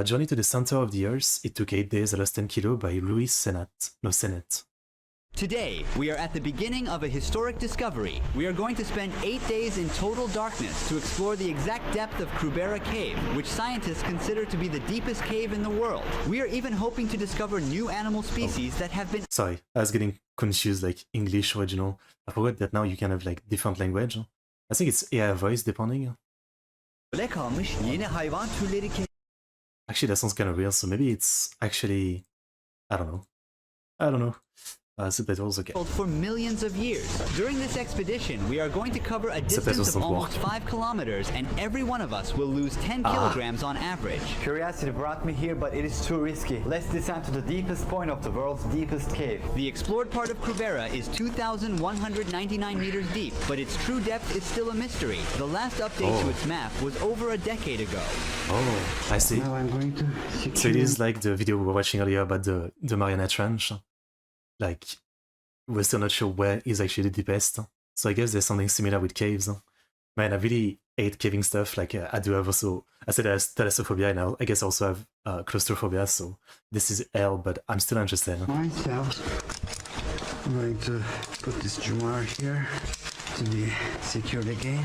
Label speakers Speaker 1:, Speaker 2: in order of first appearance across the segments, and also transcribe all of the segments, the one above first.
Speaker 1: Journey to the Center of the Earth. It took 8 days. I lost 10 kilo by Ruhi Çenet. No, Çenet.
Speaker 2: Today, we are at the beginning of a historic discovery. We are going to spend 8 days in total darkness to explore the exact depth of Krubera Cave, which scientists consider to be the deepest cave in the world. We are even hoping to discover new animal species that have been...
Speaker 1: Sorry, I was getting confused, like English original. I forgot that now you can have like different language. I think it's AI voice depending.
Speaker 2: kalmış yeni hayvan türleri
Speaker 1: Actually, that sounds kind of real, so maybe it's actually... I don't know. I don't know. Subtitles, okay.
Speaker 2: For millions of years. During this expedition, we are going to cover a distance of almost 5 kilometers, and every one of us will lose 10 kilograms on average.
Speaker 3: Curiosity brought me here, but it is too risky. Let's descend to the deepest point of the world's deepest cave.
Speaker 2: The explored part of Krubera is 2,199 meters deep, but its true depth is still a mystery. The last update to its map was over a decade ago.
Speaker 1: Oh, I see.
Speaker 3: Now I'm going to
Speaker 1: So it is like the video we were watching earlier about the marionette trench. Like, we're still not sure where is actually the deepest. So I guess there's something similar with caves. Man, I really hate caving stuff. Like, I do have also... I said I have thalassophobia, and I guess I also have claustrophobia, so this is hell, but I'm still interested.
Speaker 3: Myself, I'm going to put this Jumar here to be secured again.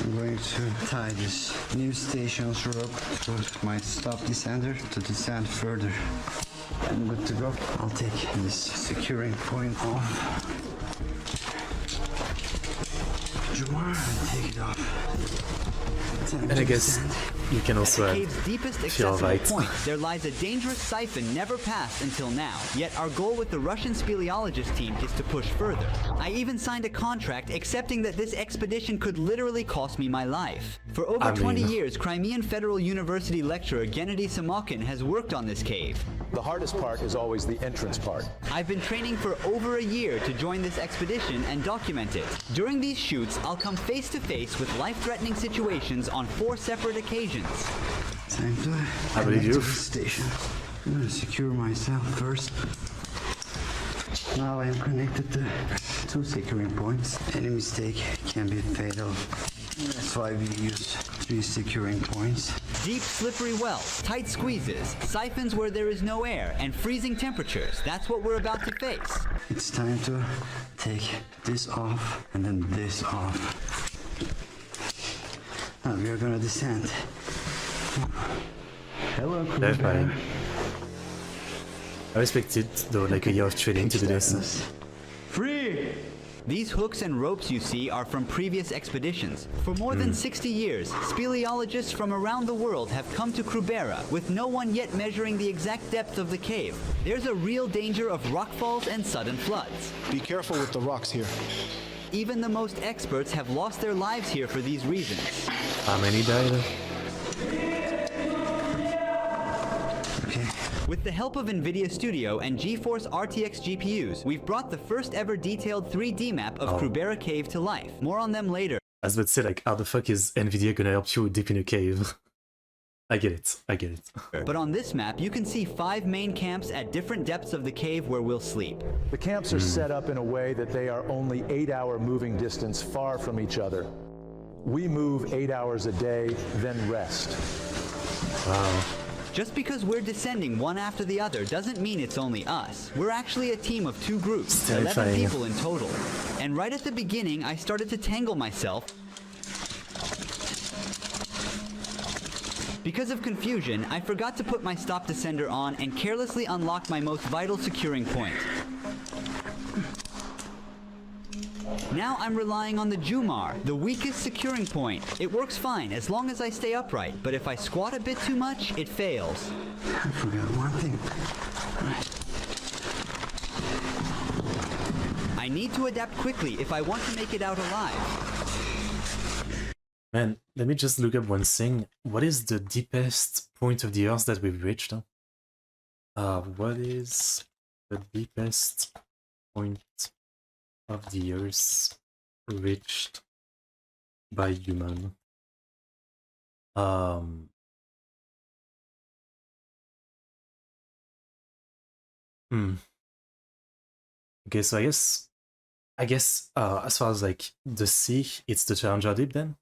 Speaker 3: I'm going to tie this new station's rope to my stop descender to descend further. I'm good to go. I'll take this securing point off. Jumar and take it off.
Speaker 1: And I guess you can also
Speaker 2: At the cave's deepest accessible point, there lies a dangerous siphon never passed until now. Yet our goal with the Russian speleologist team is to push further. I even signed a contract accepting that this expedition could literally cost me my life. For over 20 years, Crimean Federal University lecturer Gennady Samokhin has worked on this cave.
Speaker 4: The hardest part is always the entrance part.
Speaker 2: I've been training for over a year to join this expedition and document it. During these shoots, I'll come face to face with life-threatening situations on 4 separate occasions.
Speaker 3: Time to
Speaker 1: connect to
Speaker 3: the station. I'm going to secure myself first. Now I am connected to 2 securing points. Any mistake can be fatal. That's why we use 3 securing points.
Speaker 2: Deep, slippery wells, tight squeezes, siphons where there is no air, and freezing temperatures. That's what we're about to face.
Speaker 3: It's time to take this off and then this off. Now we are gonna descend. Hello,
Speaker 1: Terrifying. I respected though, like a year of training to do this.
Speaker 3: Free!
Speaker 2: These hooks and ropes you see are from previous expeditions. For more than 60 years, speleologists from around the world have come to Krubera, with no one yet measuring the exact depth of the cave. There's a real danger of rockfalls and sudden floods.
Speaker 4: Be careful with the rocks here.
Speaker 2: Even the most experts have lost their lives here for these reasons.
Speaker 1: How many died?
Speaker 2: With the help of NVIDIA Studio and GeForce RTX GPUs, we've brought the first ever detailed 3D map of Krubera Cave to life. More on them later.
Speaker 1: I was about to say, like, how the fuck is NVIDIA gonna help you deep in a cave? I get it, I get it.
Speaker 2: But on this map, you can see 5 main camps at different depths of the cave where we'll sleep.
Speaker 4: The camps are set up in a way that they are only 8-hour moving distance far from each other. We move 8 hours a day, then rest.
Speaker 1: Wow.
Speaker 2: Just because we're descending one after the other doesn't mean it's only us. We're actually a team of 2 groups, 11 people in total. And right at the beginning, I started to tangle myself. Because of confusion, I forgot to put my stop descender on and carelessly unlocked my most vital securing point. Now I'm relying on the Jumar, the weakest securing point. It works fine as long as I stay upright, but if I squat a bit too much, it fails.
Speaker 3: I forgot one thing.
Speaker 2: I need to adapt quickly if I want to make it out alive.
Speaker 1: Man, let me just look up one thing. What is the deepest point of the Earth that we've reached? What is the deepest point of the Earth reached by human? Okay, so I guess as far as like the sea, it's the Challenger Deep then.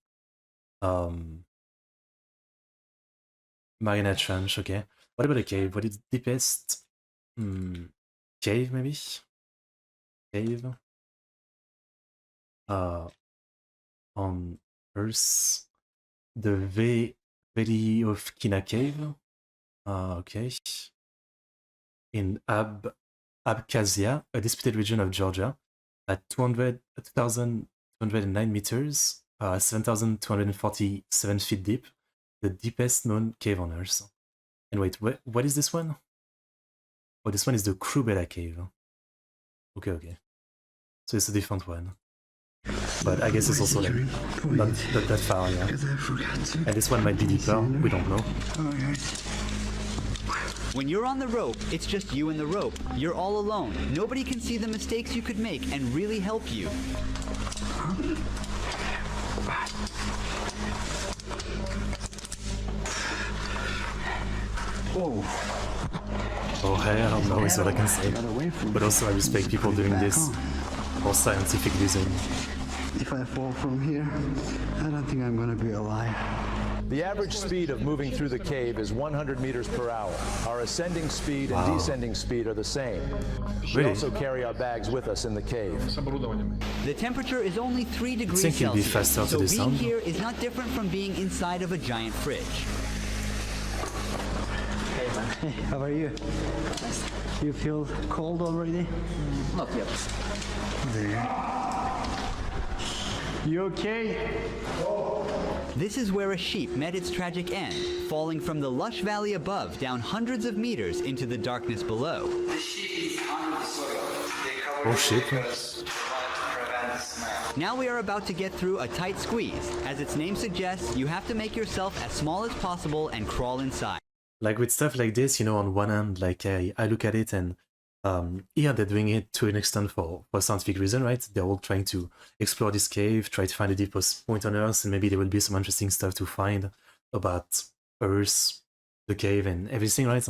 Speaker 1: Marionette Trench, okay. What about a cave? What is the deepest? Cave, maybe? Cave? On Earth. The Veliovkina Cave? Okay. In Abkhazia, a disputed region of Georgia, at 2,209 meters, 7,247 feet deep, the deepest known cave on Earth. And wait, what is this one? Oh, this one is the Krubela Cave. Okay, okay. So it's a different one. But I guess it's also like not that far, yeah. And this one might be deeper, we don't know.
Speaker 2: When you're on the rope, it's just you and the rope. You're all alone. Nobody can see the mistakes you could make and really help you.
Speaker 1: Oh, hey, I don't know is what I can say. But also I respect people doing this for scientific reason.
Speaker 3: If I fall from here, I don't think I'm gonna be alive.
Speaker 4: The average speed of moving through the cave is 100 meters per hour. Our ascending speed and descending speed are the same. We
Speaker 1: Really?
Speaker 4: also carry our bags with us in the cave.
Speaker 2: The temperature is only 3 degrees
Speaker 1: think it'd be
Speaker 2: Celsius,
Speaker 1: faster to
Speaker 2: so being
Speaker 1: descend.
Speaker 2: here is not different from being inside of a giant fridge.
Speaker 3: Hey man, hey, how are you? You feel cold already?
Speaker 5: Not yet.
Speaker 3: There. You okay?
Speaker 2: This is where a sheep met its tragic end, falling from the lush valley above down hundreds of meters into the darkness below.
Speaker 5: The sheep is under the soil. They cover
Speaker 1: Oh, shit.
Speaker 5: because to prevent the smell.
Speaker 2: Now we are about to get through a tight squeeze. As its name suggests, you have to make yourself as small as possible and crawl inside.
Speaker 1: Like with stuff like this, you know, on one hand, like I look at it and yeah, they're doing it to an extent for scientific reason, right? They're all trying to explore this cave, try to find the deepest point on Earth, and maybe there will be some interesting stuff to find about Earth, the cave, and everything, right?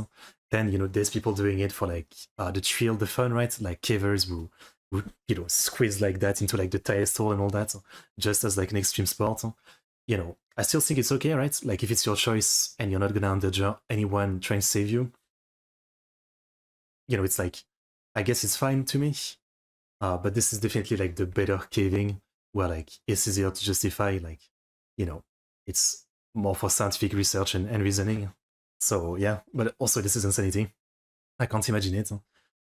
Speaker 1: Then, you know, there's people doing it for like the thrill, the fun, right? Like cavers who you know, squeeze like that into like the tightest hole and all that, just as like an extreme sport. You know, I still think it's okay, right? Like if it's your choice and you're not gonna endanger anyone trying to save you, you know, it's like, I guess it's fine to me. But this is definitely like the better caving, where like it's easier to justify, like, you know, it's more for scientific research and reasoning. So yeah, but also this is insanity. I can't imagine it.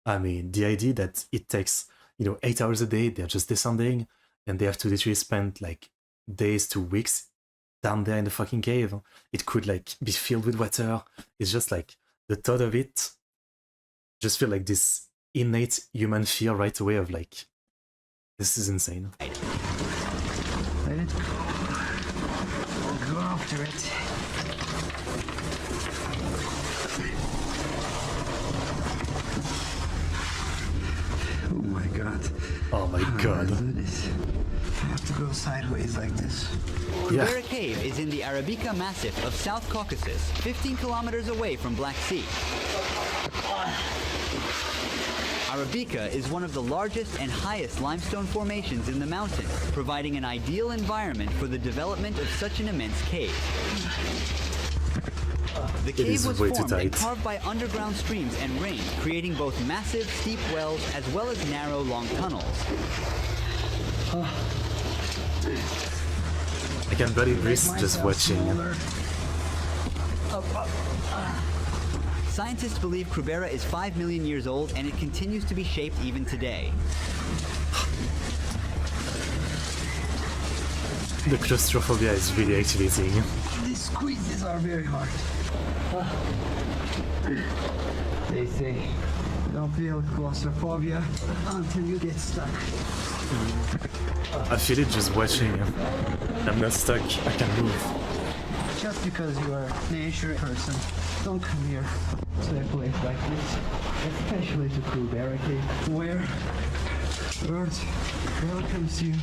Speaker 1: I mean, the idea that it takes, you know, 8 hours a day, they're just descending, and they have to literally spend like days to weeks down there in the fucking cave. It could like be filled with water. It's just like the thought of it just feel like this innate human fear right away of like, this is insane.
Speaker 3: Let it go. I'll go after it. Oh my god.
Speaker 1: Oh my
Speaker 3: How
Speaker 1: god.
Speaker 3: do I do this? I have to go sideways like this.
Speaker 1: Yeah.
Speaker 2: Kubera Cave is in the Arabica Massif of South Caucasus, 15 kilometers away from Black Sea. Arabica is one of the largest and highest limestone formations in the mountains, providing an ideal environment for the development of such an immense cave. The cave
Speaker 1: is
Speaker 2: was
Speaker 1: way too
Speaker 2: formed and
Speaker 1: tight.
Speaker 2: carved by underground streams and rain, creating both massive, steep wells as well as narrow, long tunnels.
Speaker 1: I can barely breathe just watching.
Speaker 2: Scientists believe Krubera is 5 million years old, and it continues to be shaped even today.
Speaker 1: The claustrophobia is really activating.
Speaker 3: These squeezes are very hard. They say don't feel claustrophobia until you get stuck.
Speaker 1: I feel it just watching. I'm not stuck, I can move.
Speaker 3: Just because you are a nature person, don't come here to a place like this, especially to Krubera Cave, where Earth welcomes you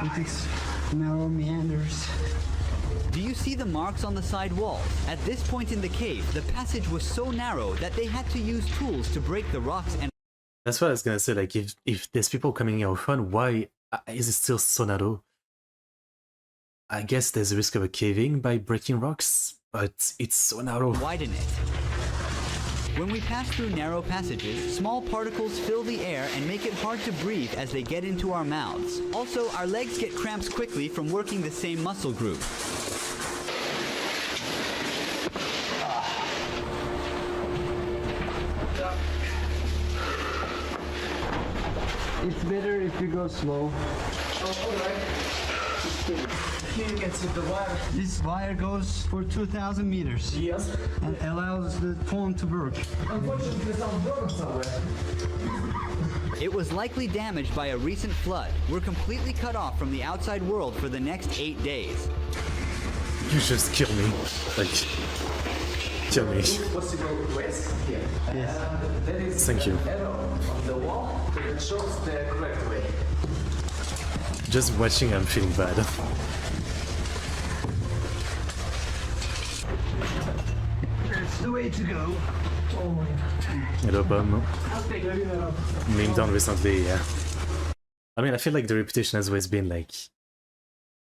Speaker 3: with its narrow meanders.
Speaker 2: Do you see the marks on the side walls? At this point in the cave, the passage was so narrow that they had to use tools to break the rocks and...
Speaker 1: That's what I was gonna say, like if there's people coming here with fun, why is it still so narrow? I guess there's a risk of a caving by breaking rocks, But it's so narrow.
Speaker 2: Widen it. When we pass through narrow passages, small particles fill the air and make it hard to breathe as they get into our mouths. Also, our legs get cramps quickly from working the same muscle group.
Speaker 3: It's better if you go slow.
Speaker 5: Here you can see the wire.
Speaker 3: This wire goes for 2,000 meters.
Speaker 5: Yes.
Speaker 3: And allows the phone to work.
Speaker 5: Unfortunately, some broken somewhere.
Speaker 2: It was likely damaged by a recent flood. We're completely cut off from the outside world for the next 8 days.
Speaker 1: You just kill me. Like, kill me.
Speaker 5: Possible ways here.
Speaker 3: Yes.
Speaker 5: There is
Speaker 1: Thank you.
Speaker 5: an arrow on the wall that shows the correct way.
Speaker 1: Just watching, I'm feeling bad.
Speaker 3: That's the way to go.
Speaker 1: Hello, Bum.
Speaker 5: I'll take a little.
Speaker 1: Meme done recently, yeah. I mean, I feel like the reputation has always been like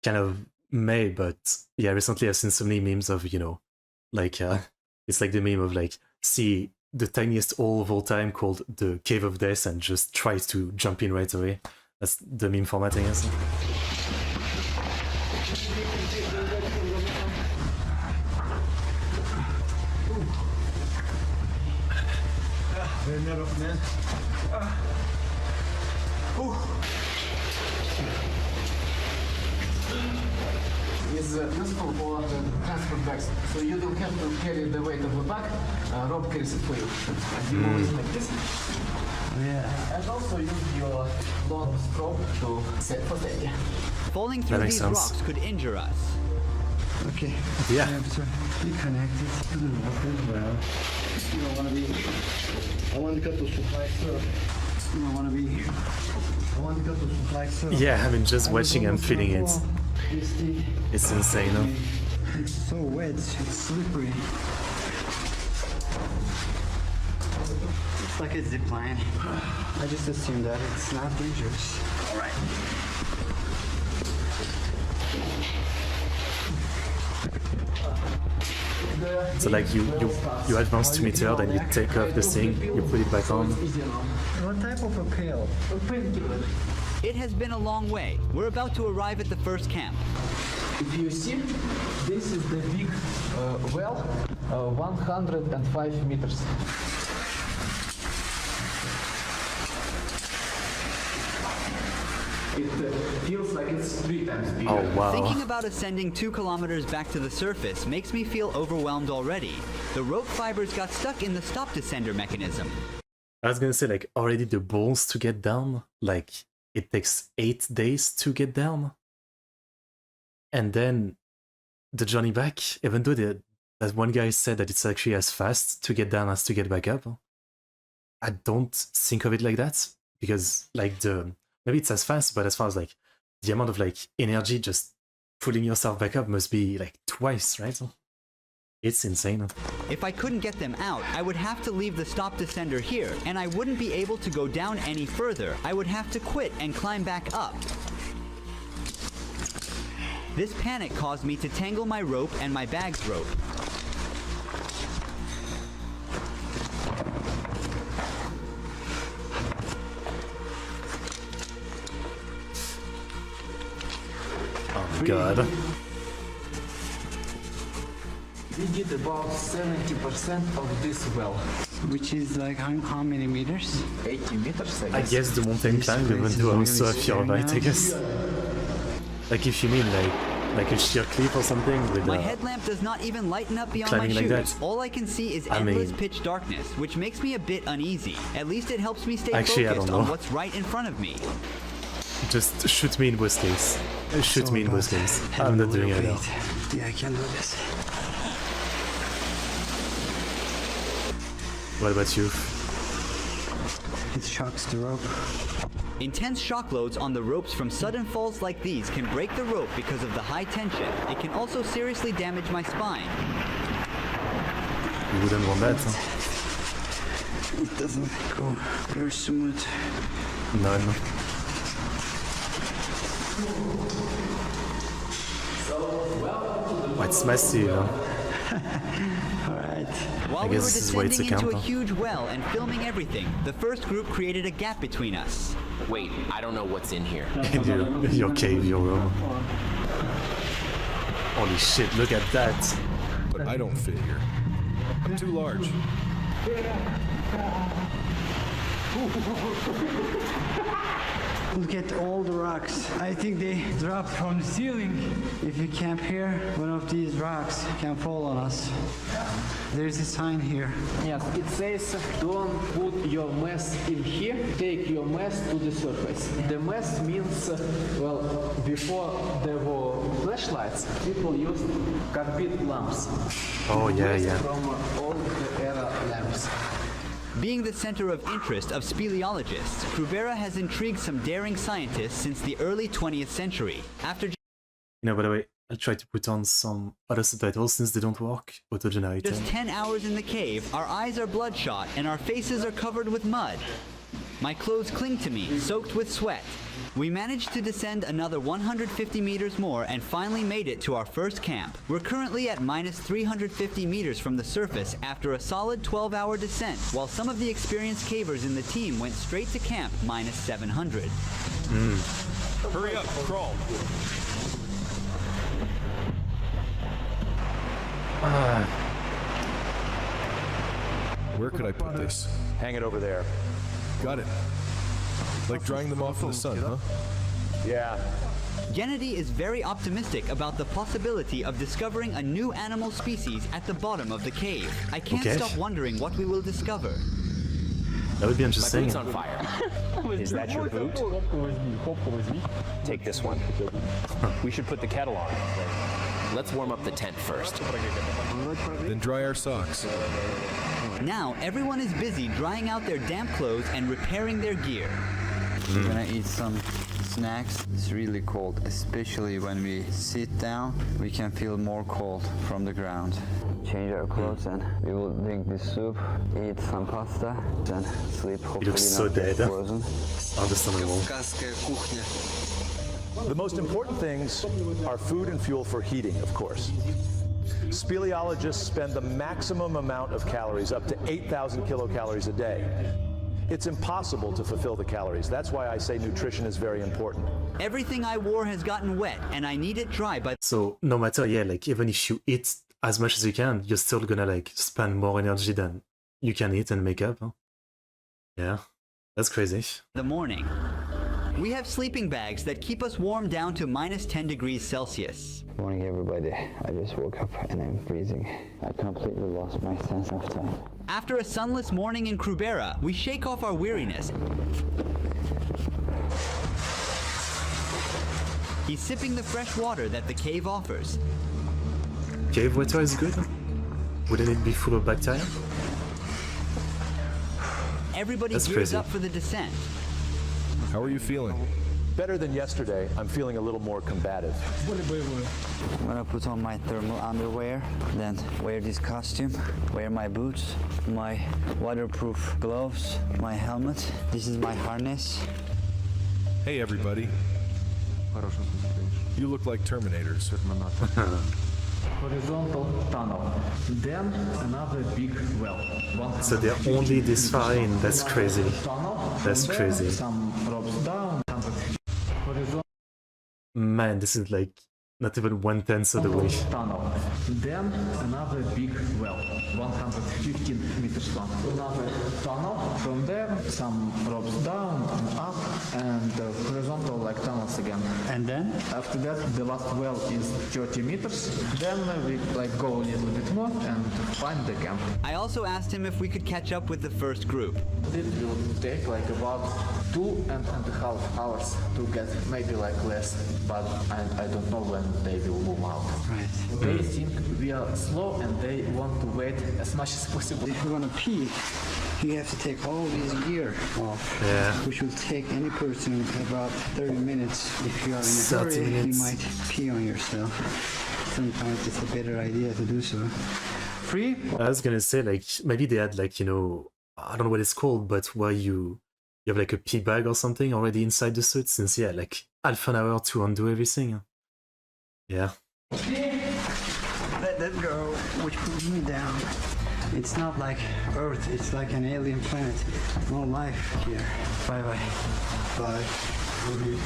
Speaker 1: kind of meh, but yeah, recently I've seen so many memes of, you know, like it's like the meme of like, see the tiniest hole of all time called the Cave of Death and just tries to jump in right away. That's the meme formatting, I think.
Speaker 5: Very narrow, man. Is useful for transport bags, so you don't have to carry the weight of the bag. Rope carries it for you. And you always like this.
Speaker 3: Yeah.
Speaker 5: And also use your long stroke to set for failure.
Speaker 2: Falling through
Speaker 1: makes
Speaker 2: these
Speaker 1: sense.
Speaker 2: rocks could injure us.
Speaker 3: Okay.
Speaker 1: Yeah.
Speaker 3: You have to be connected to the rope as well. You don't want to be. I want to cut the supply stuff. You don't want to be. I want to cut the supply stuff.
Speaker 1: Yeah, I mean, just watching, I'm feeling it. It's insane, huh?
Speaker 3: It's so wet. It's slippery. It's like a zip line. I just assume that it's not dangerous. All right.
Speaker 1: So like you advance 2 meters, then you take off the thing, you put it back on.
Speaker 3: What type of a pail?
Speaker 2: It has been a long way. We're about to arrive at the first camp.
Speaker 5: If you see, this is the big well, 105 meters. It feels like it's 3 times bigger.
Speaker 1: Oh wow.
Speaker 2: Thinking about ascending 2 kilometers back to the surface makes me feel overwhelmed already. The rope fibers got stuck in the stop descender mechanism.
Speaker 1: I was gonna say, like, already the balls to get down, like, it takes 8 days to get down. And then the journey back, even though that one guy said that it's actually as fast to get down as to get back up, I don't think of it like that. Because, like, maybe it's as fast, but as far as, like, the amount of, like, energy just pulling yourself back up must be, like, twice, right? It's insane.
Speaker 2: If I couldn't get them out, I would have to leave the stop descender here, and I wouldn't be able to go down any further. I would have to quit and climb back up. This panic caused me to tangle my rope and my bag's rope.
Speaker 1: Oh god.
Speaker 5: We did about 70% of this well.
Speaker 3: Which is like how many meters?
Speaker 5: 80 meters, I
Speaker 1: I
Speaker 5: guess.
Speaker 1: guess the mountain climb, even though I also have fear of height, I guess. Like if you mean like a sheer cliff or something with
Speaker 2: My headlamp does not even lighten up beyond my
Speaker 1: climbing
Speaker 2: shoes.
Speaker 1: like that.
Speaker 2: All I can see is
Speaker 1: I
Speaker 2: endless
Speaker 1: mean-
Speaker 2: pitch darkness, which makes me a bit uneasy. At least it helps me stay
Speaker 1: Actually, I
Speaker 2: focused
Speaker 1: don't
Speaker 2: on
Speaker 1: know.
Speaker 2: what's right in front of me.
Speaker 1: Just shoot me in worst case. Shoot me in worst case. I'm not doing it now.
Speaker 3: Yeah, I can do this.
Speaker 1: What about you?
Speaker 3: It shocks the rope.
Speaker 2: Intense shock loads on the ropes from sudden falls like these can break the rope because of the high tension. It can also seriously damage my spine.
Speaker 1: You wouldn't want that, huh?
Speaker 3: It doesn't go very smooth.
Speaker 1: None. Oh, it's massive, huh?
Speaker 3: All right.
Speaker 2: While
Speaker 1: I
Speaker 2: we were
Speaker 1: guess this is why it's a
Speaker 2: descending into
Speaker 1: camp,
Speaker 2: a
Speaker 1: huh?
Speaker 2: huge well and filming everything, the first group created a gap between us.
Speaker 6: Wait, I don't know what's in here.
Speaker 1: In your cave, your room. Holy shit, look at that.
Speaker 7: But I don't fit here. I'm too large.
Speaker 3: Look at all the rocks. I think they dropped from the ceiling. If you camp here, one of these rocks can fall on us. There's a sign here.
Speaker 5: Yes, it says don't put your mess in here, take your mess to the surface. The mess means, well, before there were flashlights, people used carbide lamps.
Speaker 1: Oh yeah,
Speaker 5: Waste
Speaker 1: yeah.
Speaker 5: from old era lamps.
Speaker 2: Being the center of interest of speleologists, Krubera has intrigued some daring scientists since the early 20th century. After
Speaker 1: You know, by the way, I'll try to put on some other subtitles since they don't work. Auto-generated.
Speaker 2: just 10 hours in the cave, our eyes are bloodshot and our faces are covered with mud. My clothes cling to me, soaked with sweat. We managed to descend another 150 meters more and finally made it to our first camp. We're currently at minus 350 meters from the surface after a solid 12-hour descent, while some of the experienced cavers in the team went straight to camp minus 700.
Speaker 7: Hurry up, crawl. Where could I put this?
Speaker 4: Hang it over there.
Speaker 7: Got it. Like drying them off in the sun, huh?
Speaker 4: Yeah.
Speaker 2: Gennady is very optimistic about the possibility of discovering a new animal species at the bottom of the cave. I can't
Speaker 1: Okay.
Speaker 2: stop wondering what we will discover.
Speaker 1: That would be
Speaker 6: My
Speaker 1: interesting.
Speaker 6: boot's on fire.
Speaker 8: Is that your boot? Take this one. We should put the kettle on.
Speaker 6: Let's warm up the tent first.
Speaker 7: Then dry our socks.
Speaker 2: Now everyone is busy drying out their damp clothes and repairing their gear.
Speaker 3: We're gonna eat some snacks. It's really cold, especially when we sit down. We can feel more cold from the ground. Change our clothes and we will drink this soup, eat some pasta, then sleep. Hopefully
Speaker 1: so
Speaker 3: not get
Speaker 1: dead.
Speaker 3: frozen.
Speaker 1: Understandable.
Speaker 4: The most important things are food and fuel for heating, of course. Speleologists spend the maximum amount of calories, up to 8,000 kilocalories a day. It's impossible to fulfill the calories. That's why I say nutrition is very important.
Speaker 2: Everything I wore has gotten wet and I need it dry by
Speaker 1: So no matter, yeah, like even if you eat as much as you can, you're still gonna like spend more energy than you can eat and make up. Huh? Yeah, that's crazy.
Speaker 2: the morning. We have sleeping bags that keep us warm down to minus 10 degrees Celsius.
Speaker 3: Morning, everybody. I just woke up and I'm freezing. I completely lost my sense of time.
Speaker 2: After a sunless morning in Krubera, we shake off our weariness. He's sipping the fresh water that the cave offers.
Speaker 1: Cave water is good. Wouldn't it be full of bacteria?
Speaker 2: Everybody
Speaker 1: That's
Speaker 2: gears
Speaker 1: crazy.
Speaker 2: up for the descent.
Speaker 7: How are you feeling?
Speaker 4: Better than yesterday, I'm feeling a little more combative.
Speaker 3: I'm gonna put on my thermal underwear, then wear this costume, wear my boots, my waterproof gloves, my helmet. This is my harness.
Speaker 7: Hey, everybody. You look like Terminators.
Speaker 5: Horizontal tunnel. Then another big well.
Speaker 1: So they're only this far in. That's crazy. That's crazy.
Speaker 5: Some ropes down. Horizontal
Speaker 1: Man, this is like not even 1/10 of the way.
Speaker 5: tunnel. Then another big well, 115 meters long. Another tunnel. From there, some ropes down and up, and horizontal like tunnels again.
Speaker 3: And then?
Speaker 5: After that, the last well is 30 meters. Then we like go a little bit more and find the camp.
Speaker 2: I also asked him if we could catch up with the first group.
Speaker 5: It will take like about 2.5 hours to get, maybe like less, but I don't know when they will move out.
Speaker 3: Right.
Speaker 5: They think we are slow and they want to wait as much as possible.
Speaker 3: If you want to pee, you have to take all this gear off.
Speaker 1: Yeah.
Speaker 3: Which will take any person about 30 minutes. If you are in a
Speaker 1: 30
Speaker 3: hurry,
Speaker 1: minutes.
Speaker 3: you might pee on yourself. Sometimes it's a better idea to do so. Free?
Speaker 1: I was gonna say like maybe they had like, you know, I don't know what it's called, but where you have like a pee bag or something already inside the suit, since yeah, like half an hour to undo everything. Yeah.
Speaker 3: that girl which pulls me down. It's not like Earth, it's like an alien planet. No life here. Bye bye. Bye. Ruhi.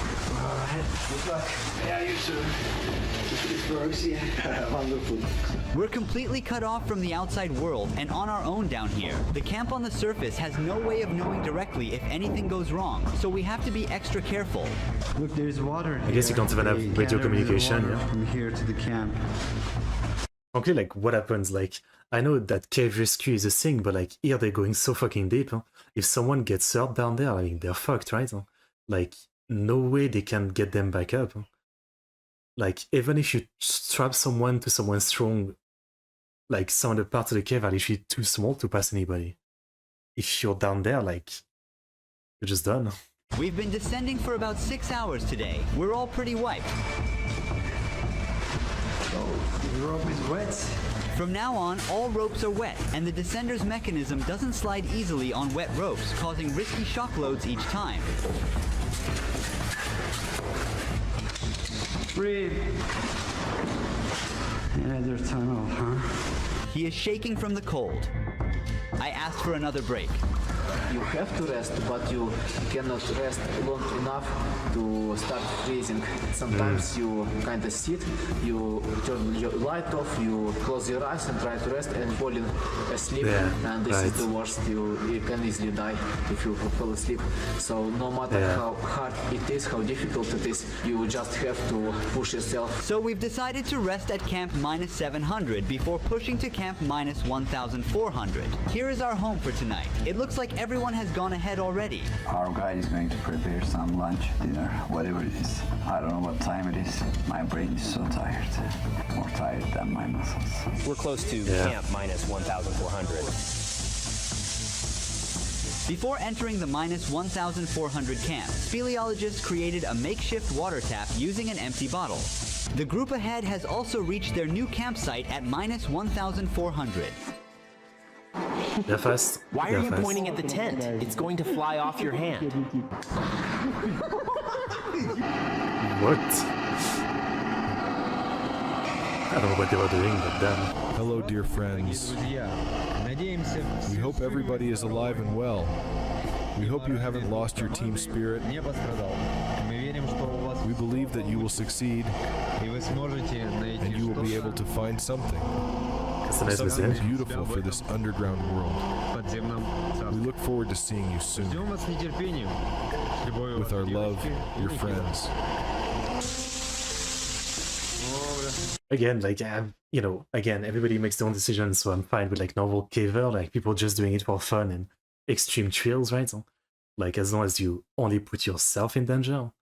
Speaker 3: Alright, good luck. Yeah, you too. It works, yeah. Wonderful.
Speaker 2: We're completely cut off from the outside world and on our own down here. The camp on the surface has no way of knowing directly if anything goes wrong, so we have to be extra careful.
Speaker 3: Look, there's water here.
Speaker 1: I guess you can't even have
Speaker 3: They
Speaker 1: radio
Speaker 3: gather the
Speaker 1: communication,
Speaker 3: water
Speaker 1: yeah.
Speaker 3: from here to the camp.
Speaker 1: Frankly, like, what happens? Like, I know that cave rescue is a thing, but like, here they're going so fucking deep. Huh? If someone gets hurt down there, I mean, they're fucked, right? Huh? Like, no way they can get them back up. Huh? Like, even if you strap someone to someone strong, like, some of the parts of the cave are literally too small to pass anybody. If you're down there, like, you're just done.
Speaker 2: We've been descending for about 6 hours today. We're all pretty wiped.
Speaker 3: Oh, the rope is wet.
Speaker 2: From now on, all ropes are wet, and the descender's mechanism doesn't slide easily on wet ropes, causing risky shock loads each time.
Speaker 3: Breathe. Another tunnel, huh?
Speaker 2: He is shaking from the cold. I asked for another break.
Speaker 5: You have to rest, but you cannot rest long enough to start freezing. Sometimes you kind of sit, you turn your light off, you close your eyes and try to rest and falling asleep.
Speaker 1: Yeah,
Speaker 5: and this
Speaker 1: right.
Speaker 5: is the worst. You can easily die if you fall asleep. So no matter how hard it is, how difficult it is, you just have to push yourself.
Speaker 2: So we've decided to rest at camp -700 before pushing to camp -1400. Here is our home for tonight. It looks like everyone has gone ahead already.
Speaker 9: Our guide is going to prepare some lunch, dinner, whatever it is. I don't know what time it is. My brain is so tired. More tired than my muscles.
Speaker 8: We're close to camp -1400.
Speaker 2: Before entering the -1400 camp, speleologists created a makeshift water tap using an empty bottle. The group ahead has also reached their new campsite at -1400.
Speaker 1: They're fast.
Speaker 6: Why are you pointing at the tent? It's going to fly off your hand.
Speaker 1: What? I don't know what they were doing, but damn.
Speaker 7: Hello, dear friends. We hope everybody is alive and well. We hope you haven't lost your team spirit. We believe that you will succeed and you will be able to find something. Something beautiful for this underground world. We look forward to seeing you soon. With our love, your friends.
Speaker 1: Again, like, you know, again, everybody makes their own decisions, so I'm fine with like novel caver, like people just doing it for fun and extreme thrills, right? Like, as long as you only put yourself in danger.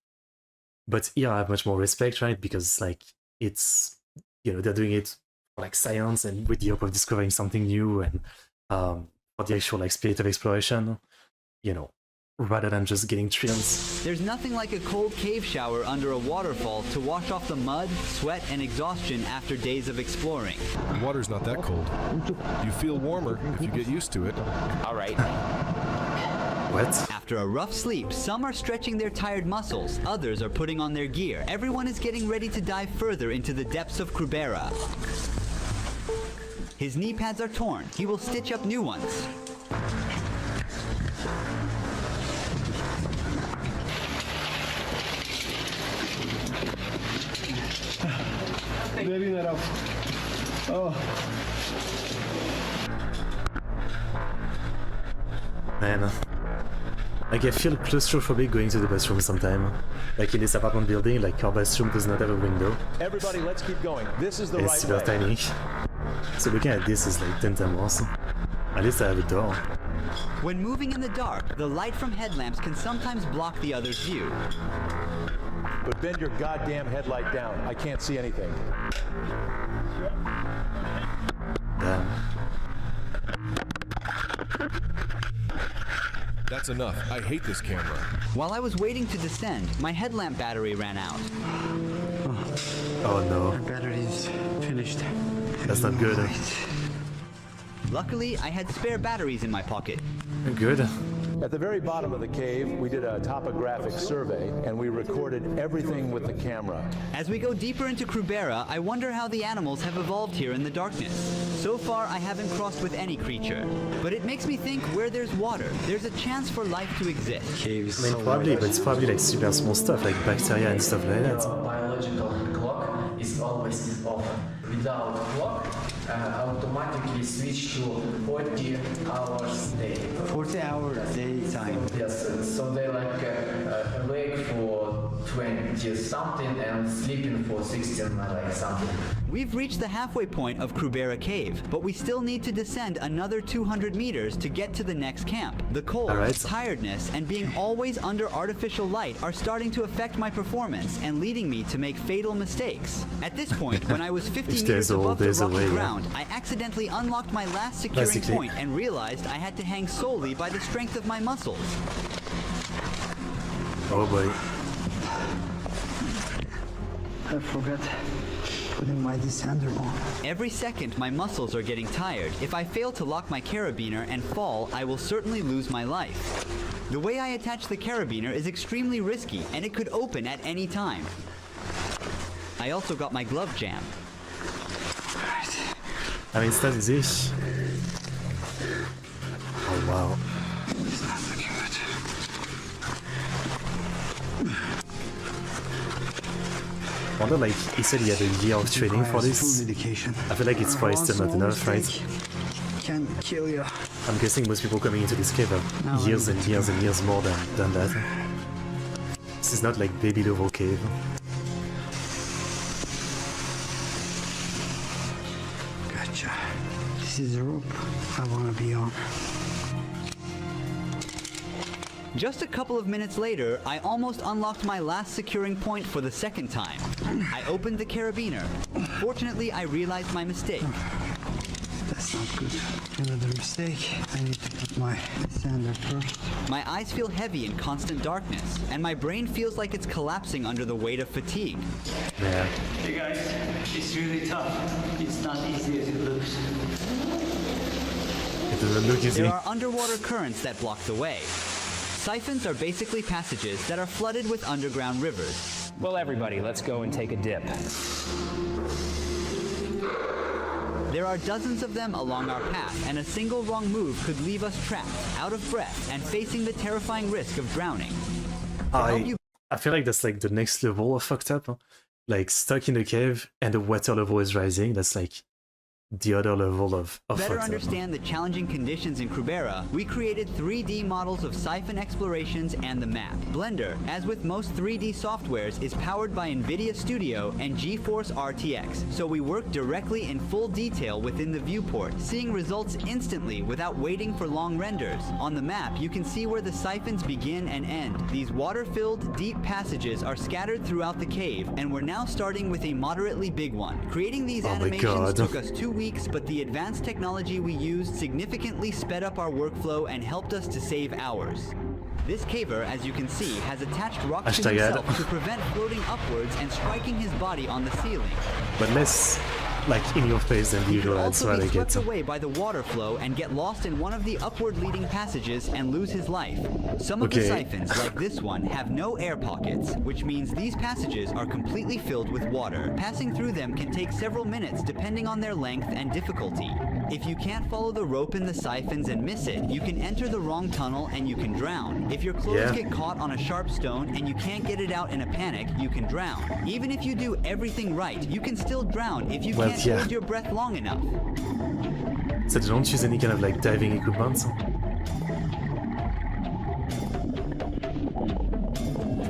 Speaker 1: But here I have much more respect, right? Because like, it's, you know, they're doing it for like science and with the hope of discovering something new and for the actual like spirit of exploration, you know, rather than just getting thrills.
Speaker 2: There's nothing like a cold cave shower under a waterfall to wash off the mud, sweat, and exhaustion after days of exploring.
Speaker 7: The water's not that cold. You feel warmer if you get used to it.
Speaker 6: All right.
Speaker 1: What?
Speaker 2: After a rough sleep, some are stretching their tired muscles, others are putting on their gear. Everyone is getting ready to dive further into the depths of Krubera. His knee pads are torn. He will stitch up new ones.
Speaker 3: Very rough. Oh.
Speaker 1: Man, like I feel claustrophobic going to the bathroom sometime. Like in this apartment building, like our bathroom does not have a window.
Speaker 4: Everybody, let's keep going. This is the
Speaker 1: It's
Speaker 4: right
Speaker 1: super
Speaker 4: way.
Speaker 1: tiny. So looking at this is like 10 times worse. At least I have a door.
Speaker 2: When moving in the dark, the light from headlamps can sometimes block the other's view.
Speaker 4: But bend your goddamn headlight down. I can't see anything.
Speaker 1: Damn.
Speaker 7: That's enough. I hate this camera.
Speaker 2: While I was waiting to descend, my headlamp battery ran out.
Speaker 1: Oh no,
Speaker 3: Battery's finished.
Speaker 1: that's not good.
Speaker 2: Luckily, I had spare batteries in my pocket.
Speaker 1: Good.
Speaker 4: At the very bottom of the cave, we did a topographic survey and we recorded everything with the camera.
Speaker 2: As we go deeper into Krubera, I wonder how the animals have evolved here in the darkness. So far, I haven't crossed with any creature, but it makes me think where there's water, there's a chance for life to exist.
Speaker 3: Caves.
Speaker 1: I mean, probably, but it's probably like super small stuff, like bacteria and stuff like that.
Speaker 5: Biological clock is always off. Without clock, automatically switch to 40 hours day.
Speaker 3: 40-hour daytime.
Speaker 5: Yes, so they like awake for 20 something and sleeping for 16 like something.
Speaker 2: We've reached the halfway point of Krubera Cave, but we still need to descend another 200 meters to get to the next camp. The cold, tiredness, and being always under artificial light are starting to affect my performance and leading me to make fatal mistakes. At this point, when I was 50 meters above the rocky ground, I accidentally unlocked my last securing point and realized I had to hang solely by the strength of my muscles.
Speaker 1: Oh boy.
Speaker 3: I forgot putting my descender on.
Speaker 2: Every second, my muscles are getting tired. If I fail to lock my carabiner and fall, I will certainly lose my life. The way I attach the carabiner is extremely risky, and it could open at any time. I also got my glove jammed.
Speaker 1: I mean, it's not easy. Oh wow.
Speaker 3: It's not looking good.
Speaker 1: I wonder, like, he said he had a year of training for this. I feel like it's probably still not enough, right?
Speaker 3: Can kill you.
Speaker 1: I'm guessing most people coming into this cave have years and years and years more than that. This is not like baby level cave.
Speaker 3: Gotcha. This is the rope I want to be on.
Speaker 2: Just a couple of minutes later, I almost unlocked my last securing point for the second time. I opened the carabiner. Fortunately, I realized my mistake.
Speaker 3: That's not good. Another mistake. I need to put my sander first.
Speaker 2: My eyes feel heavy in constant darkness, and my brain feels like it's collapsing under the weight of fatigue.
Speaker 1: Yeah.
Speaker 10: Hey guys, it's really tough. It's not easy as it looks.
Speaker 1: It doesn't look easy.
Speaker 2: There are underwater currents that block the way. Siphons are basically passages that are flooded with underground rivers.
Speaker 8: Well, everybody, let's go and take a dip.
Speaker 2: There are dozens of them along our path, and a single wrong move could leave us trapped, out of breath, and facing the terrifying risk of drowning.
Speaker 1: I feel like that's like the next level of fucked up. Huh? Like stuck in a cave and the water level is rising. That's like the other level of
Speaker 2: better understand the challenging conditions in Krubera, we created 3D models of siphon explorations and the map. Blender, as with most 3D softwares, is powered by NVIDIA Studio and GeForce RTX, so we work directly in full detail within the viewport, seeing results instantly without waiting for long renders. On the map, you can see where the siphons begin and end. These water-filled, deep passages are scattered throughout the cave, and we're now starting with a moderately big one. Creating these animations took us 2 weeks, but the advanced technology we used significantly sped up our workflow and helped us to save hours. This caver, as you can see, has attached rocks to himself to prevent floating upwards and striking his body on the ceiling.
Speaker 1: But less like in your face than the usual. That's why
Speaker 2: He
Speaker 1: they
Speaker 2: could
Speaker 1: get
Speaker 2: also be swept away by the water flow and get lost in one of the upward leading passages and lose his life. Some of the siphons, like this one, have no air pockets, which means these passages are completely filled with water. Passing through them can take several minutes depending on their length and difficulty. If you can't follow the rope in the siphons and miss it, you can enter the wrong tunnel and you can drown. If your clothes get caught on a sharp stone and you can't get it out in a panic, you can drown. Even if you do everything right, you can still drown if you can't hold your breath long enough.
Speaker 1: So they don't use any kind of like diving equipment.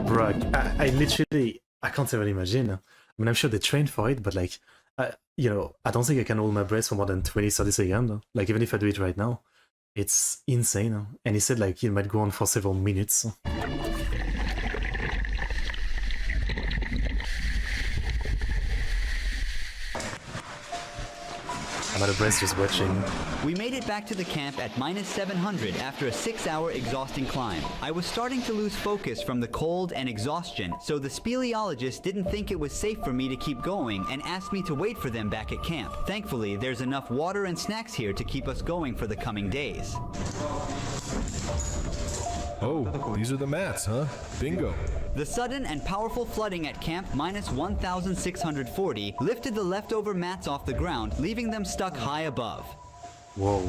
Speaker 1: Bro, I literally, I can't even imagine. I mean, I'm sure they trained for it, but like, you know, I don't think I can hold my breath for more than 20-30 seconds. Like, even if I do it right now, it's insane. And he said like it might go on for several minutes. I'm out of breath just watching.
Speaker 2: We made it back to the camp at -700 after a 6-hour exhausting climb. I was starting to lose focus from the cold and exhaustion, so the speleologist didn't think it was safe for me to keep going and asked me to wait for them back at camp. Thankfully, there's enough water and snacks here to keep us going for the coming days.
Speaker 7: Oh, these are the mats, huh? Bingo.
Speaker 2: The sudden and powerful flooding at camp -1640 lifted the leftover mats off the ground, leaving them stuck high above.
Speaker 1: Whoa.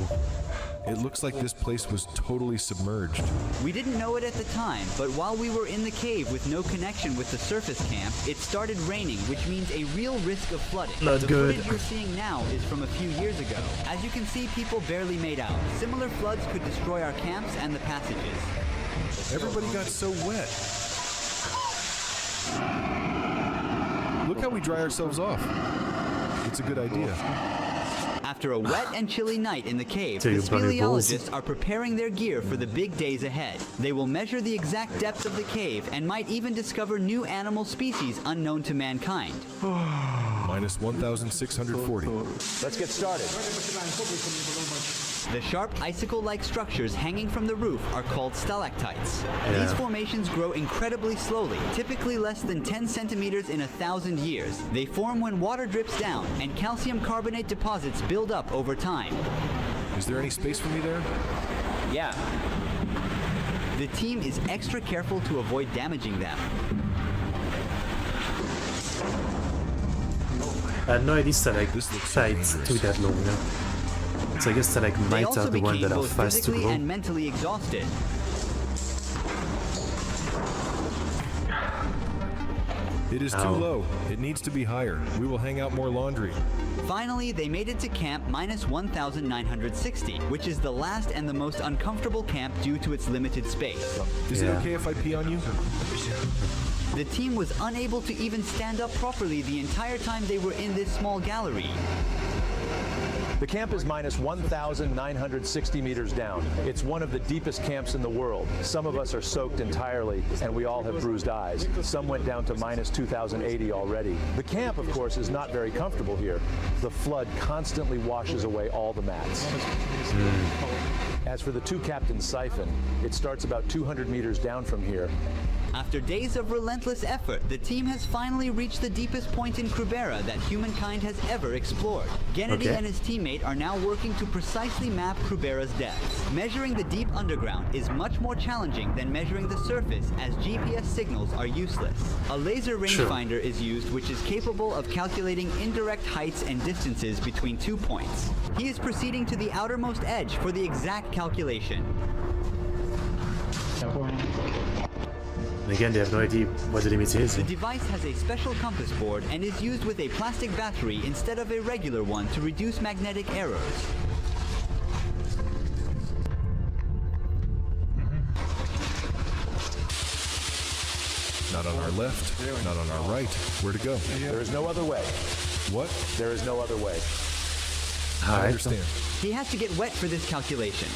Speaker 7: It looks like this place was totally submerged.
Speaker 2: We didn't know it at the time, but while we were in the cave with no connection with the surface camp, it started raining, which means a real risk of flooding.
Speaker 1: Not
Speaker 2: the
Speaker 1: good.
Speaker 2: footage you're seeing now is from a few years ago. As you can see, people barely made out. Similar floods could destroy our camps and the passages.
Speaker 7: Everybody got so wet. Look how we dry ourselves off. It's a good idea.
Speaker 2: After a wet and chilly night in the cave,
Speaker 1: Take
Speaker 2: the
Speaker 1: a bunny balls.
Speaker 2: speleologists are preparing their gear for the big days ahead. They will measure the exact depth of the cave and might even discover new animal species unknown to mankind.
Speaker 7: -1640.
Speaker 4: Let's get started.
Speaker 2: The sharp icicle-like structures hanging from the roof are called stalactites. These formations grow incredibly slowly, typically less than 10 centimeters in 1,000 years. They form when water drips down, and calcium carbonate deposits build up over time.
Speaker 7: Is there any space for me there?
Speaker 8: Yeah.
Speaker 2: The team is extra careful to avoid damaging them.
Speaker 1: I had no idea stalactites took that long. So I guess stalagmites
Speaker 2: They
Speaker 1: are
Speaker 2: also
Speaker 1: the ones
Speaker 2: became
Speaker 1: that are
Speaker 2: both
Speaker 1: fast to
Speaker 2: physically
Speaker 1: grow.
Speaker 2: and mentally exhausted.
Speaker 7: It is too low. It needs to be higher. We will hang out more laundry.
Speaker 2: Finally, they made it to camp -1960, which is the last and the most uncomfortable camp due to its limited space.
Speaker 7: Is it okay if I pee on you?
Speaker 2: The team was unable to even stand up properly the entire time they were in this small gallery.
Speaker 4: The camp is -1,960 meters down. It's one of the deepest camps in the world. Some of us are soaked entirely, and we all have bruised eyes. Some went down to -2,080 already. The camp, of course, is not very comfortable here. The flood constantly washes away all the mats. As for the two captains' siphon, it starts about 200 meters down from here.
Speaker 2: After days of relentless effort, the team has finally reached the deepest point in Krubera that humankind has ever explored. Gennady and his teammate are now working to precisely map Krubera's depths. Measuring the deep underground is much more challenging than measuring the surface, as GPS signals are useless. A laser rangefinder is used, which is capable of calculating indirect heights and distances between 2 points. He is proceeding to the outermost edge for the exact calculation.
Speaker 1: And again, they have no idea what the limit is.
Speaker 2: The device has a special compass board and is used with a plastic battery instead of a regular one to reduce magnetic errors.
Speaker 7: Not on our left, not on our right. Where to go?
Speaker 4: There is no other way.
Speaker 7: What?
Speaker 4: There is no other way.
Speaker 7: I understand.
Speaker 2: He has to get wet for this calculation.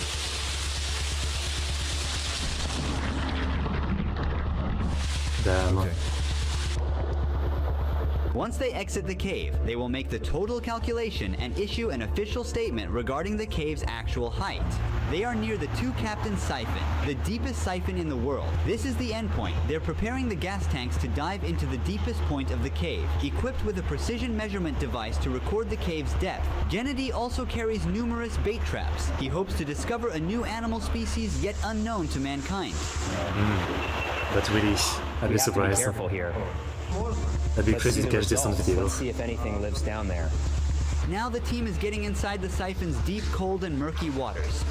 Speaker 7: Okay.
Speaker 2: Once they exit the cave, they will make the total calculation and issue an official statement regarding the cave's actual height. They are near the two captains' siphon, the deepest siphon in the world. This is the endpoint. They're preparing the gas tanks to dive into the deepest point of the cave, equipped with a precision measurement device to record the cave's depth. Gennady also carries numerous bait traps. He hopes to discover a new animal species yet unknown to mankind.
Speaker 1: But really, I'd be surprised.
Speaker 8: Be careful here.
Speaker 1: That'd be crazy to catch this on video.
Speaker 8: Let's see if anything lives down there.
Speaker 2: Now the team is getting inside the siphon's deep, cold, and murky waters.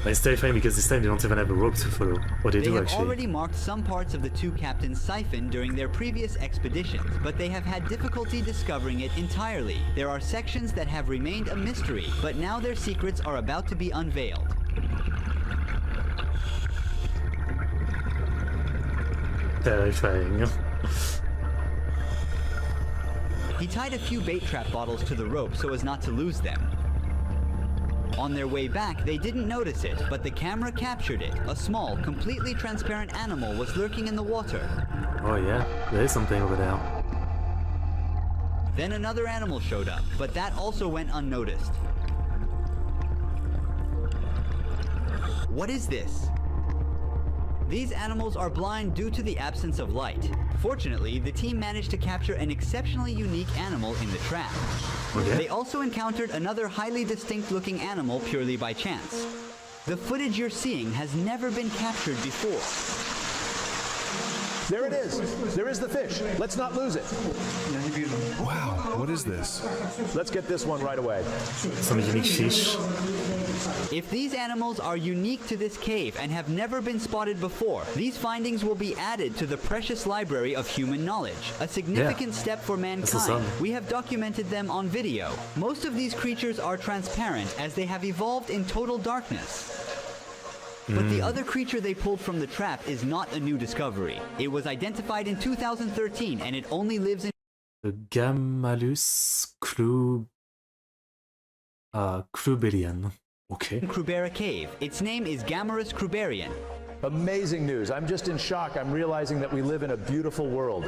Speaker 1: But it's terrifying because this time they don't even have a rope to follow. Or they do
Speaker 2: They have
Speaker 1: actually.
Speaker 2: already marked some parts of the two captains' siphon during their previous expeditions, but they have had difficulty discovering it entirely. There are sections that have remained a mystery, but now their secrets are about to be unveiled.
Speaker 1: Terrifying.
Speaker 2: He tied a few bait trap bottles to the rope so as not to lose them. On their way back, they didn't notice it, but the camera captured it. A small, completely transparent animal was lurking in the water.
Speaker 1: Oh yeah, there is something over there.
Speaker 2: Then another animal showed up, but that also went unnoticed. What is this? These animals are blind due to the absence of light. Fortunately, the team managed to capture an exceptionally unique animal in the trap.
Speaker 1: Okay.
Speaker 2: They also encountered another highly distinct-looking animal purely by chance. The footage you're seeing has never been captured before.
Speaker 4: There it is. There is the fish. Let's not lose it.
Speaker 7: Wow, what is this?
Speaker 4: Let's get this one right away.
Speaker 1: Some unique fish.
Speaker 2: If these animals are unique to this cave and have never been spotted before, these findings will be added to the precious library of human knowledge. A significant step for mankind. We have documented them on video. Most of these creatures are transparent as they have evolved in total darkness. But the other creature they pulled from the trap is not a new discovery. It was identified in 2013 and it only lives in
Speaker 1: The Gammalus Kruberian. Okay.
Speaker 2: Krubera Cave. Its name is Gammarus kruberian.
Speaker 4: Amazing news. I'm just in shock. I'm realizing that we live in a beautiful world.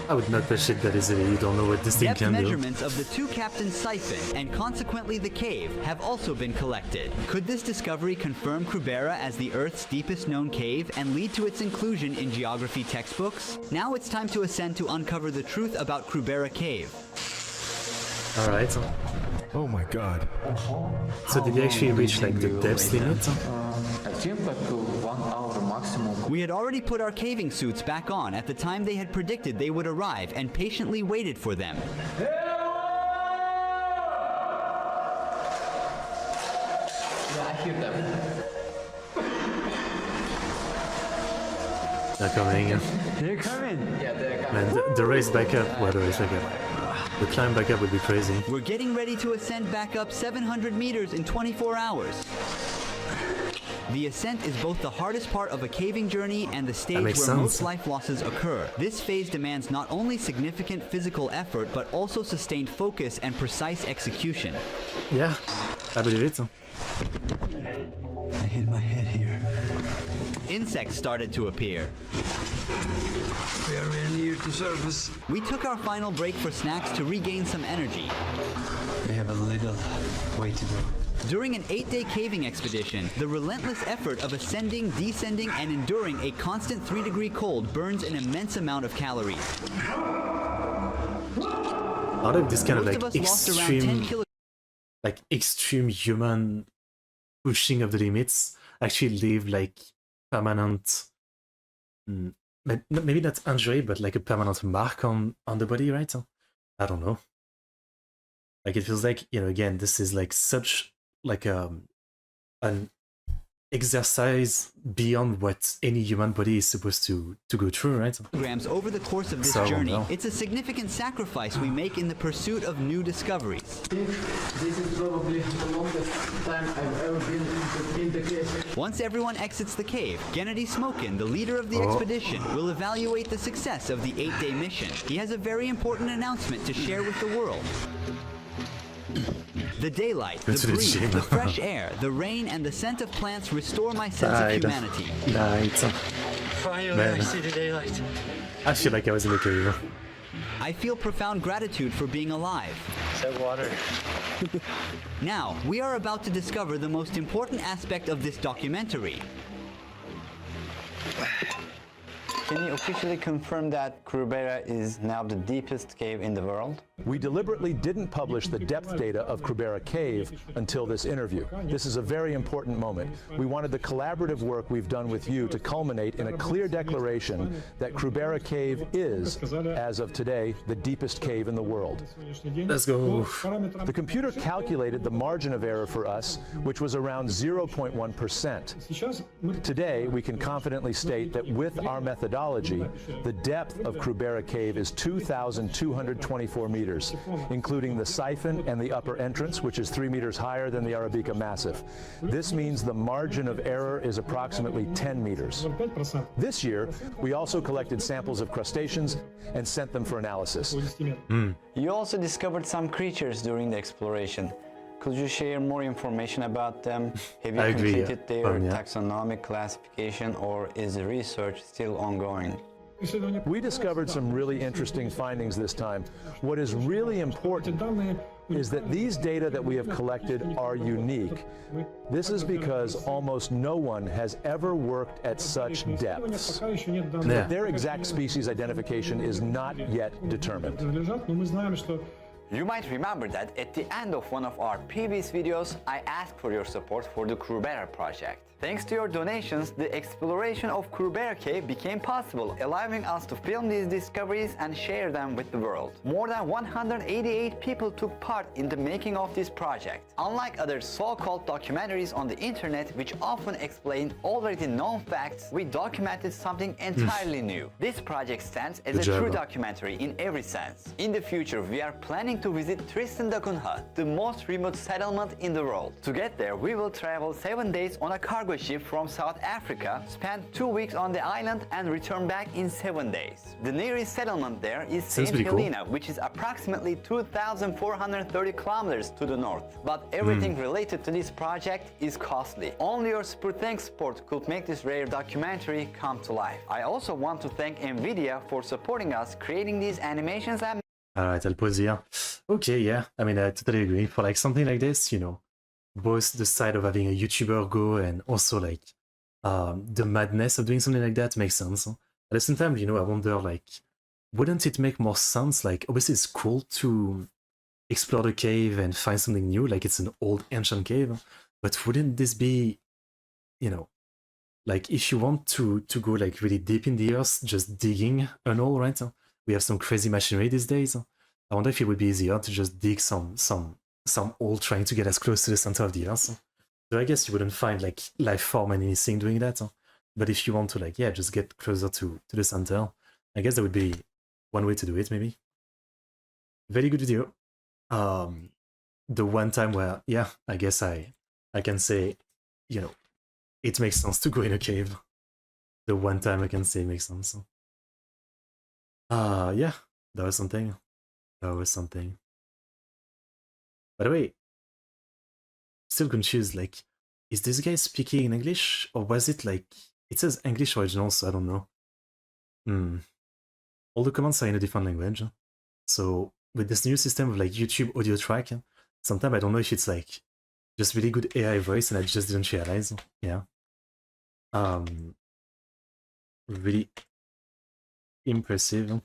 Speaker 1: I would not push it that easily. You don't know what this thing
Speaker 2: Depth
Speaker 1: can do.
Speaker 2: measurements of the two captains' siphon and consequently the cave have also been collected. Could this discovery confirm Krubera as the Earth's deepest known cave and lead to its inclusion in geography textbooks? Now it's time to ascend to uncover the truth about Krubera Cave.
Speaker 1: Alright.
Speaker 7: Oh my god.
Speaker 1: So did you actually reach like the depth limit?
Speaker 5: I think like 1 hour maximum.
Speaker 2: We had already put our caving suits back on at the time they had predicted they would arrive and patiently waited for them.
Speaker 5: Yeah, I hear them.
Speaker 1: They're coming.
Speaker 3: They're coming.
Speaker 5: Yeah, they're coming.
Speaker 1: Man, the race back up. Well, the race back up. The climb back up would be crazy.
Speaker 2: We're getting ready to ascend back up 700 meters in 24 hours. The ascent is both the hardest part of a caving journey and the stage where most life losses occur. This phase demands not only significant physical effort, but also sustained focus and precise execution.
Speaker 1: Yeah, I believe it.
Speaker 3: I hit my head here.
Speaker 2: Insects started to appear.
Speaker 3: We are very near to surface.
Speaker 2: We took our final break for snacks to regain some energy.
Speaker 3: We have a little way to go.
Speaker 2: During an 8-day caving expedition, the relentless effort of ascending, descending, and enduring a constant 3-degree cold burns an immense amount of calories.
Speaker 1: Out of this kind of
Speaker 2: Most
Speaker 1: like
Speaker 2: lost around 10
Speaker 1: extreme human pushing of the limits, actually leave like permanent, maybe not injury, but like a permanent mark on the body, right? I don't know. Like it feels like, you know, again, this is like such like an exercise beyond what any human body is supposed to go through, right?
Speaker 2: Grams over the course of this journey. It's a significant sacrifice we make in the pursuit of new discoveries.
Speaker 5: This is probably the longest time I've ever been in the cave.
Speaker 2: Once everyone exits the cave, Gennady Smokin, the leader of the expedition, will evaluate the success of the 8-day mission. He has a very important announcement to share with the world. The daylight, the breeze, the fresh air, the rain, and the scent of plants restore my sense of humanity.
Speaker 10: Finally, I see the daylight.
Speaker 1: I feel like I was in the cave.
Speaker 2: I feel profound gratitude for being alive.
Speaker 10: That water.
Speaker 2: Now, we are about to discover the most important aspect of this documentary.
Speaker 3: Can you officially confirm that Krubera is now the deepest cave in the world?
Speaker 4: We deliberately didn't publish the depth data of Krubera Cave until this interview. This is a very important moment. We wanted the collaborative work we've done with you to culminate in a clear declaration that Krubera Cave is, as of today, the deepest cave in the world.
Speaker 1: Let's go.
Speaker 4: The computer calculated the margin of error for us, which was around 0.1%. Today, we can confidently state that with our methodology, the depth of Krubera Cave is 2,224 meters, including the siphon and the upper entrance, which is 3 meters higher than the Arabica Massif. This means the margin of error is approximately 10 meters. This year, we also collected samples of crustaceans and sent them for analysis.
Speaker 3: You also discovered some creatures during the exploration. Could you share more information about them? Have you completed their taxonomic classification, or is the research still ongoing?
Speaker 4: We discovered some really interesting findings this time. What is really important is that these data that we have collected are unique. This is because almost no one has ever worked at such depths. Their exact species identification is not yet determined.
Speaker 11: You might remember that at the end of one of our previous videos, I asked for your support for the Krubera project. Thanks to your donations, the exploration of Krubera Cave became possible, allowing us to film these discoveries and share them with the world. More than 188 people took part in the making of this project. Unlike other so-called documentaries on the internet, which often explain already known facts, we documented something entirely new. This project stands as a true documentary in every sense. In the future, we are planning to visit Tristan da Cunha, the most remote settlement in the world. To get there, we will travel 7 days on a cargo ship from South Africa, spend 2 weeks on the island and return back in 7 days. The nearest settlement there is St. Helena, which is approximately 2,430 kilometers to the north. But everything related to this project is costly. Only your super thanks support could make this rare documentary come to life. I also want to thank Nvidia for supporting us creating these animations and
Speaker 1: Alright, I'll pause here. Okay, yeah, I mean, I totally agree. For like something like this, you know, both the side of having a YouTuber go and also like the madness of doing something like that makes sense. At the same time, you know, I wonder like, wouldn't it make more sense? Like, obviously it's cool to explore the cave and find something new, like it's an old ancient cave, but wouldn't this be, you know, like if you want to go like really deep in the earth, just digging an hole, right? We have some crazy machinery these days. I wonder if it would be easier to just dig some hole trying to get as close to the center of the earth. So I guess you wouldn't find like life form and anything doing that. But if you want to like, yeah, just get closer to the center, I guess that would be one way to do it, maybe. Very good video. The one time where, yeah, I guess I can say, you know, it makes sense to go in a cave. The one time I can say it makes sense. Yeah, that was something. That was something. By the way, still confused, like, is this guy speaking in English? Or was it like, it says English original, so I don't know. All the comments are in a different language. So with this new system of like YouTube audio track, sometimes I don't know if it's like just really good AI voice and I just didn't realize. Yeah. Really impressive.